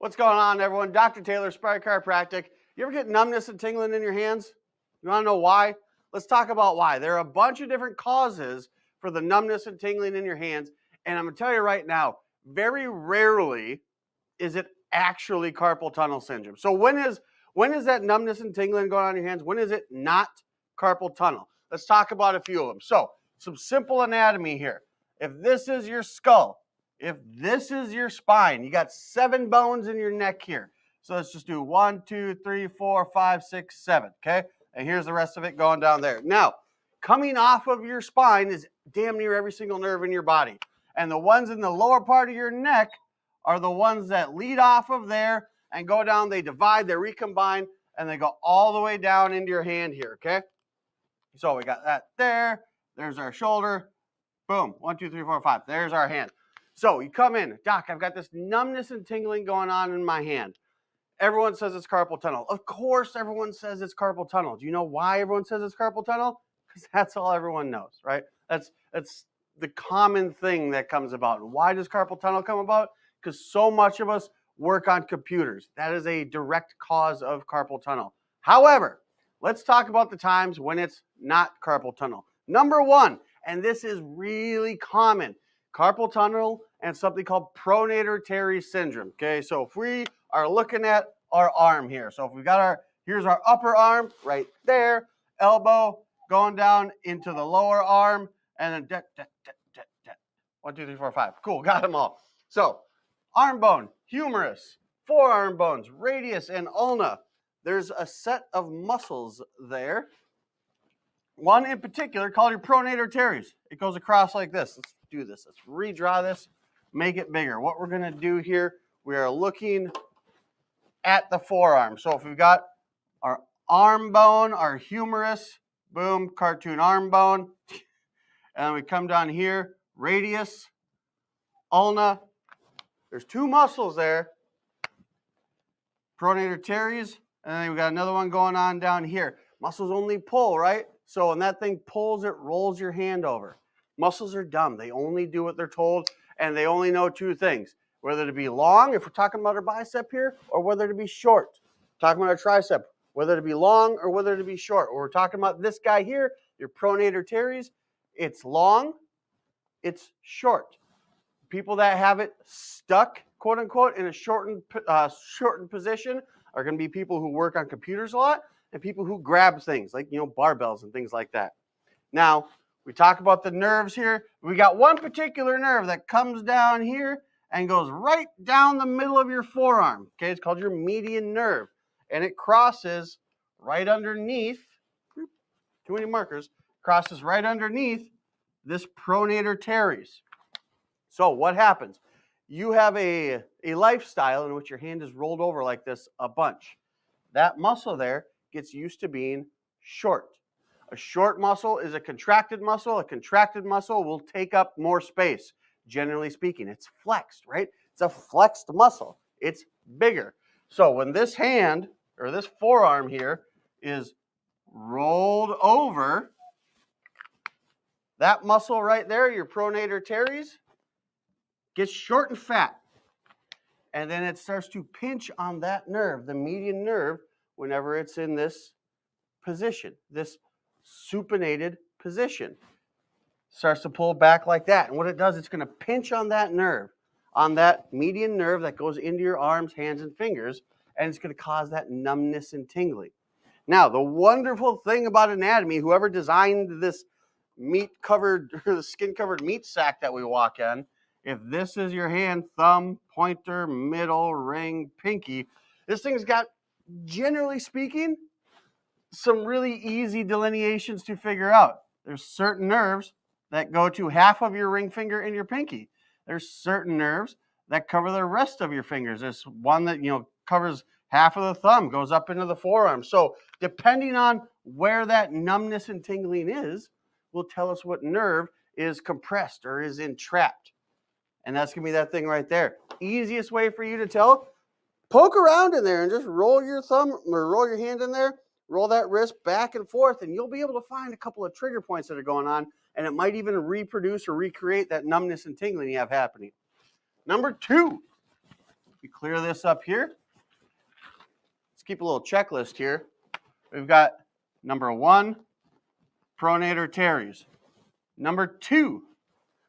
What's going on, everyone? Dr. Taylor, Aspire Chiropractic. You ever get numbness and tingling in your hands? You want to know why? Let's talk about why. There are a bunch of different causes for the numbness and tingling in your hands, and I'm going to tell you right now, very rarely is it actually carpal tunnel syndrome. So when is that numbness and tingling going on in your hands? When is it not carpal tunnel? Let's talk about a few of them. So some simple anatomy here. If this is your skull, if this is your spine, you got 7 bones in your neck here. So let's just do 1, 2, 3, 4, 5, 6, 7, okay? And here's the rest of it going down there. Now, coming off of your spine is damn near every single nerve in your body. And the ones in the lower part of your neck are the ones that lead off of there and go down. They divide, they recombine, and they go all the way down into your hand here, okay? So we got that there. There's our shoulder. Boom. 1, 2, 3, 4, 5. There's our hand. So you come in, Doc, I've got this numbness and tingling going on in my hand. Everyone says it's carpal tunnel. Of course, everyone says it's carpal tunnel. Do you know why everyone says it's carpal tunnel? Because that's all everyone knows, right? That's the common thing that comes about. And why does carpal tunnel come about? Because so much of us work on computers. That is a direct cause of carpal tunnel. However, let's talk about the times when it's not carpal tunnel. Number one, and this is really common, carpal tunnel and something called pronator teres syndrome. Okay, so if we are looking at our arm here, so if we've got here's our upper arm right there, elbow going down into the lower arm, and then 1, 2, 3, 4, 5. Cool, got them all. So arm bone, humerus, forearm bones, radius, and ulna. There's a set of muscles there. One in particular called your pronator teres. It goes across like this. Let's do this. Let's redraw this, make it bigger. What we're going to do here, we are looking at the forearm. So if we've got our arm bone, our humerus, boom, cartoon arm bone, and we come down here, radius, ulna. There's 2 muscles there, pronator teres, and then we've got another one going on down here. Muscles only pull, right? So when that thing pulls, it rolls your hand over. Muscles are dumb. They only do what they're told, and they only know 2 things. Whether to be long, if we're talking about our bicep here, or whether to be short. Talking about our tricep, whether to be long or whether to be short. Or we're talking about this guy here, your pronator teres. It's long, it's short. People that have it stuck, quote unquote, in a shortened position are going to be people who work on computers a lot and people who grab things like, barbells and things like that. Now, we talk about the nerves here. We got one particular nerve that comes down here and goes right down the middle of your forearm. Okay, it's called your median nerve. And it crosses right underneath, too many markers, crosses right underneath this pronator teres. So what happens? You have a lifestyle in which your hand is rolled over like this a bunch. That muscle there gets used to being short. A short muscle is a contracted muscle. A contracted muscle will take up more space. Generally speaking, it's flexed, right? It's a flexed muscle. It's bigger. So when this hand or this forearm here is rolled over, that muscle right there, your pronator teres, gets short and fat. And then it starts to pinch on that nerve, the median nerve, whenever it's in this position, this supinated position. Starts to pull back like that. And what it does, it's going to pinch on that nerve, on that median nerve that goes into your arms, hands, and fingers, and it's going to cause that numbness and tingling. Now, the wonderful thing about anatomy, whoever designed this the skin-covered meat sack that we walk in, if this is your hand, thumb, pointer, middle, ring, pinky, this thing's got, generally speaking, some really easy delineations to figure out. There's certain nerves that go to half of your ring finger and your pinky. There's certain nerves that cover the rest of your fingers. There's one that, covers half of the thumb, goes up into the forearm. So depending on where that numbness and tingling is, will tell us what nerve is compressed or is entrapped. And that's going to be that thing right there. Easiest way for you to tell, poke around in there and just roll your thumb or roll your hand in there, roll that wrist back and forth, and you'll be able to find a couple of trigger points that are going on, and it might even reproduce or recreate that numbness and tingling you have happening. Number 2, We clear this up here. Let's keep a little checklist here. We've got number 1, pronator teres. Number 2,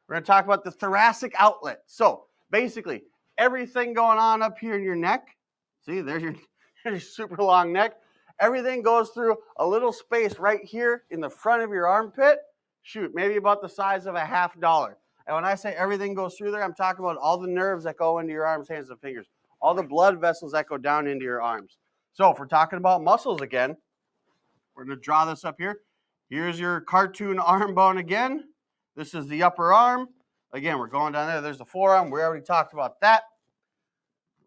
we're going to talk about the thoracic outlet. So basically, everything going on up here in your neck, see, there's your super long neck. Everything goes through a little space right here in the front of your armpit. Shoot, maybe about the size of a $50. And when I say everything goes through there, I'm talking about all the nerves that go into your arms, hands, and fingers. All the blood vessels that go down into your arms. So if we're talking about muscles again, we're going to draw this up here. Here's your cartoon arm bone again. This is the upper arm. Again, we're going down there. There's the forearm. We already talked about that.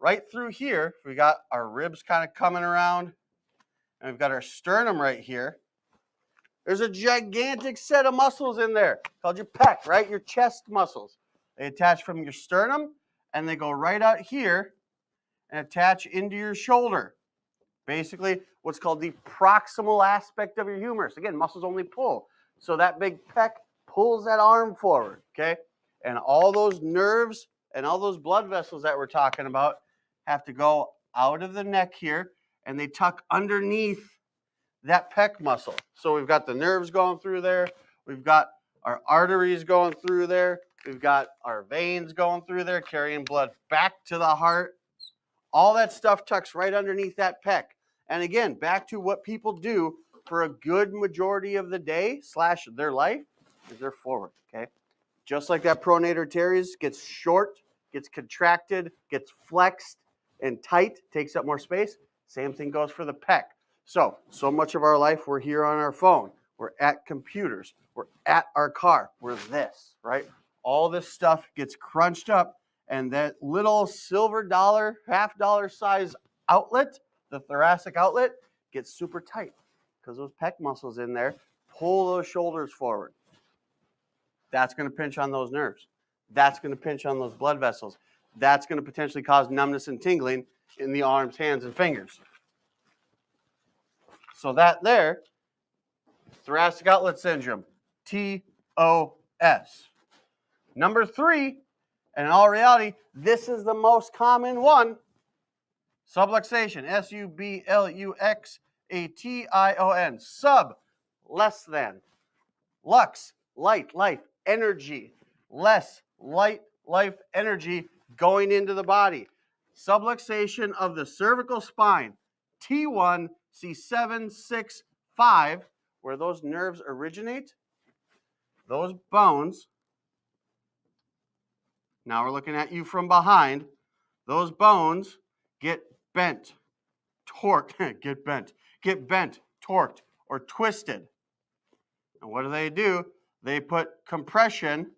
Right through here, we got our ribs kind of coming around. And we've got our sternum right here. There's a gigantic set of muscles in there called your pec, right? Your chest muscles. They attach from your sternum and they go right out here and attach into your shoulder. Basically, what's called the proximal aspect of your humerus. Again, muscles only pull. So that big pec pulls that arm forward, okay? And all those nerves and all those blood vessels that we're talking about have to go out of the neck here and they tuck underneath that pec muscle. So we've got the nerves going through there. We've got our arteries going through there. We've got our veins going through there, carrying blood back to the heart. All that stuff tucks right underneath that pec. And again, back to what people do for a good majority of the day / their life is they're forward, okay? Just like that pronator teres gets short, gets contracted, gets flexed and tight, takes up more space. Same thing goes for the pec. So much of our life, we're here on our phone. We're at computers. We're at our car. We're this, right? All this stuff gets crunched up, and that little silver dollar, $50 size outlet, the thoracic outlet, gets super tight because those pec muscles in there pull those shoulders forward. That's going to pinch on those nerves. That's going to pinch on those blood vessels. That's going to potentially cause numbness and tingling in the arms, hands, and fingers. So that there, thoracic outlet syndrome, TOS. Number 3, and in all reality, this is the most common one, subluxation, SUBLUXATION, sub, less than, lux, light, life, energy, less, light, life, energy going into the body. Subluxation of the cervical spine, T1, C7, 6, 5, where those nerves originate, those bones, now we're looking at you from behind, those bones get bent, torqued, get bent, torqued, or twisted. And what do? They put compression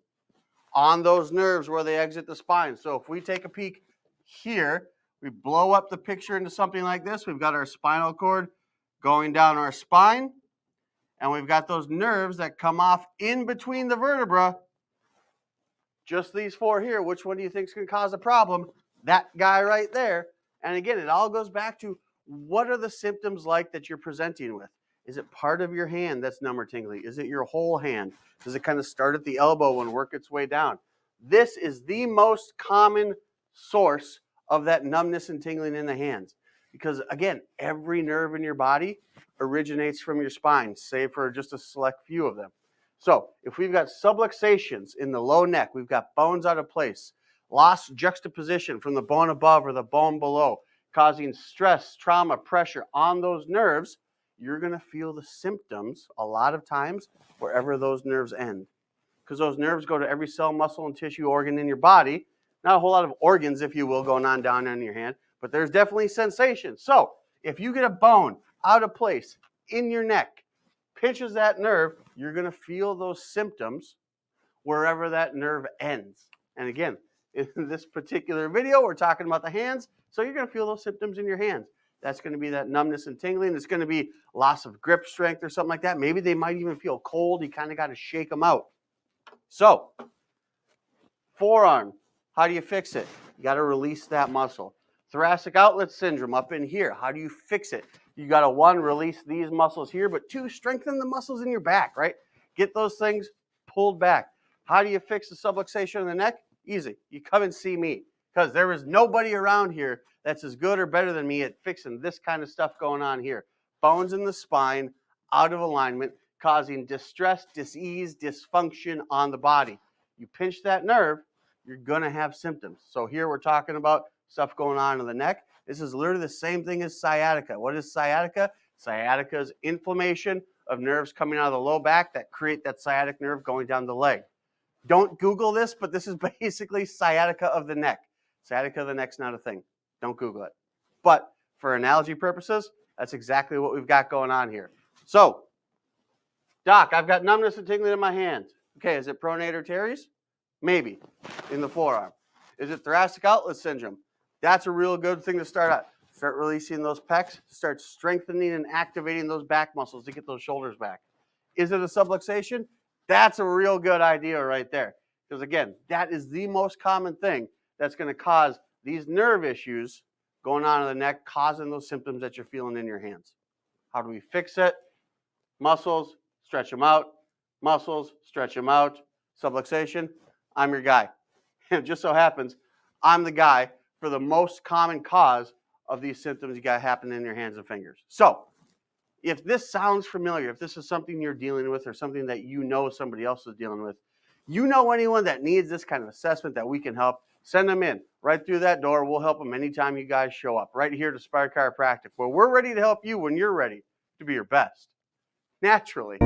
on those nerves where they exit the spine. So if we take a peek here, we blow up the picture into something like this. We've got our spinal cord going down our spine, and we've got those nerves that come off in between the vertebra. Just these 4 here. Which one do you think is going to cause a problem? That guy right there. And again, it all goes back to what are the symptoms like that you're presenting with? Is it part of your hand that's numb or tingly? Is it your whole hand? Does it kind of start at the elbow and work its way down? This is the most common source of that numbness and tingling in the hands. Because again, every nerve in your body originates from your spine, save for just a select few of them. So if we've got subluxations in the low neck, we've got bones out of place, lost juxtaposition from the bone above or the bone below, causing stress, trauma, pressure on those nerves, you're going to feel the symptoms a lot of times wherever those nerves end. Because those nerves go to every cell, muscle, and tissue organ in your body. Not a whole lot of organs, if you will, going on down in your hand, but there's definitely sensation. So if you get a bone out of place in your neck, pinches that nerve, you're going to feel those symptoms wherever that nerve ends. And again, in this particular video, we're talking about the hands, so you're going to feel those symptoms in your hands. That's going to be that numbness and tingling. It's going to be loss of grip strength or something like that. Maybe they might even feel cold. You kind of got to shake them out. So, forearm, how do you fix it? You got to release that muscle. Thoracic outlet syndrome up in here. How do you fix it? You got to 1, release these muscles here, but 2, strengthen the muscles in your back, right? Get those things pulled back. How do you fix the subluxation in the neck? Easy. You come and see me because there is nobody around here that's as good or better than me at fixing this kind of stuff going on here. Bones in the spine, out of alignment, causing distress, dis-ease, dysfunction on the body. You pinch that nerve, you're going to have symptoms. So here we're talking about stuff going on in the neck. This is literally the same thing as sciatica. What is sciatica? Sciatica is inflammation of nerves coming out of the low back that create that sciatic nerve going down the leg. Don't Google this, but this is basically sciatica of the neck. Sciatica of the neck's not a thing. Don't Google it. But for analogy purposes, that's exactly what we've got going on here. So, Doc, I've got numbness and tingling in my hands. Okay, is it pronator teres? Maybe, in the forearm. Is it thoracic outlet syndrome? That's a real good thing to start out. Start releasing those pecs, start strengthening and activating those back muscles to get those shoulders back. Is it a subluxation? That's a real good idea right there. Because again, that is the most common thing that's going to cause these nerve issues going on in the neck, causing those symptoms that you're feeling in your hands. How do we fix it? Muscles, stretch them out. Muscles, stretch them out. Subluxation, I'm your guy. And it just so happens, I'm the guy for the most common cause of these symptoms you got happening in your hands and fingers. So, if this sounds familiar, if this is something you're dealing with or something that you know somebody else is dealing with, you know anyone that needs this kind of assessment that we can help, send them in right through that door. We'll help them anytime you guys show up right here to Aspire Chiropractic, where we're ready to help you when you're ready to be your best. Naturally.